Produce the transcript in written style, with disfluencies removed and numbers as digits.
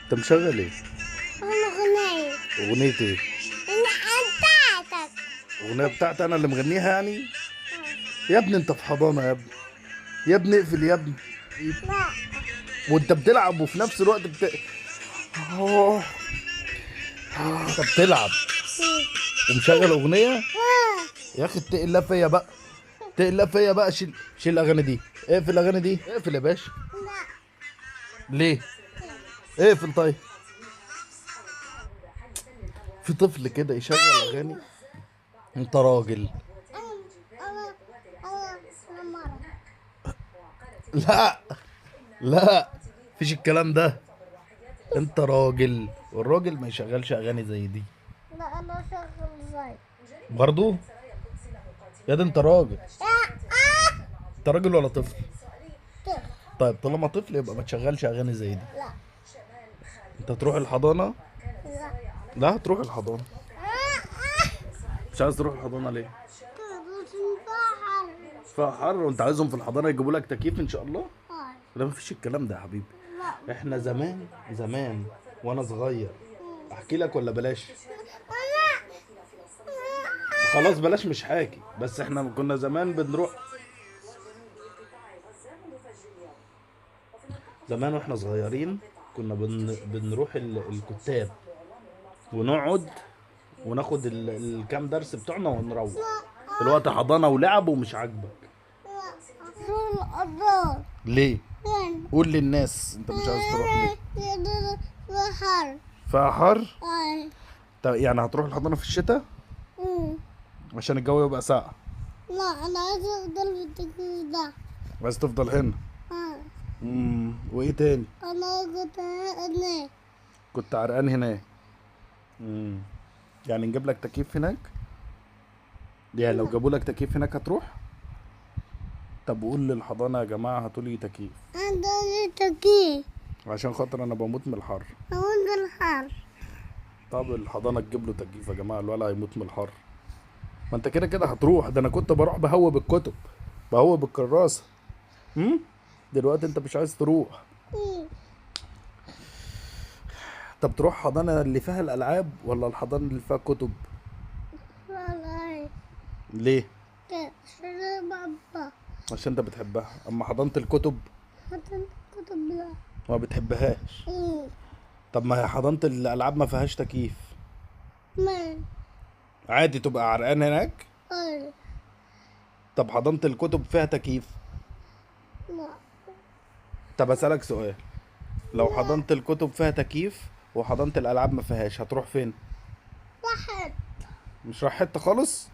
انت مشغل ايه؟ أغنية. اغنية ايه؟ بتاعتك. اغنية بتاعتي انا اللي مغنيها يعني؟ يا ابني انت في حضانة يا ابني. يا ابني اقفل يا ابني. لا. وانت بتلعب وفي نفس الوقت آه. انت بتلعب ومشغل اغنية. يا اخي اتقي الله فيا بقى. اتقي الله فيا بقى. شيل الاغاني دي. اقفل الاغاني دي. اقفل يا باشا. لا. ليه؟ اقفل طيب. في طفل كده يشغل اغاني؟ انت راجل. أنا مرة. لا لا، مفيش الكلام ده. انت راجل، والراجل ما يشغلش اغاني زي دي. لا أنا شغل زي. برضو يا ده انت راجل. انت راجل ولا طفل؟ طيب طالما طفل يبقى ما تشغلش اغاني زي دي. لا. انت تروح الحضانة؟ لا. لا تروح الحضانة. مش عايز تروح الحضانة ليه؟ فيها حر وانت عايزهم في الحضانة يجيبوا لك تكييف ان شاء الله؟ لا مفيش الكلام ده يا حبيبي. احنا زمان زمان وانا صغير. احكي لك ولا بلاش؟ خلاص بلاش مش حاكي. بس احنا كنا زمان بنروح. زمان واحنا صغيرين كنا بنروح الكتاب ونقعد وناخد الكام درس بتوعنا ونروح. دلوقتي حضانة ولعب ومش عاجبك. ليه؟ قول للناس انت مش عايز تروح ليه؟ حر. فيها حر؟ طب يعني هتروح الحضانة في الشتاء؟ عشان الجو يبقى ساقع. لا انا عايز افضل في التكييف ده. عايز تفضل هنا؟ وايه تاني؟ انا كنت هناك. كنت عرقان هناك. يعني نجيب لك تكييف هناك؟ يعني لو جابوا لك تكييف هناك هتروح؟ طب قول للحضانة يا جماعة هاتوا لي تكييف. عندي تكييف. عشان خاطر انا بموت من الحر. بموت من الحر. طب الحضانة تجيب له تكييف يا جماعة، الولد هيموت من الحر. ما انت كده كده هتروح. ده انا كنت بروح بهوب الكتب، بهوب الكراسة. دلوقتي انت مش عايز تروح. طب تروح حضانة اللي فيها الألعاب ولا الحضانة اللي فيها كتب؟ لا. ليه؟ عشان بابا. عشان انت بتحبها. اما حضانة الكتب كتب لا. ما بتحبهاش. طب ما هي حضانة الألعاب ما فيهاش تكييف. ما. عادي تبقى عرقان هناك. طب حضانة الكتب فيها تكييف؟ لا. طب أسألك سؤال، لو حضانة الكتب فيها تكييف وحضانة الألعاب ما فيهاش هتروح فين؟ راحت. مش رايح حتة خالص؟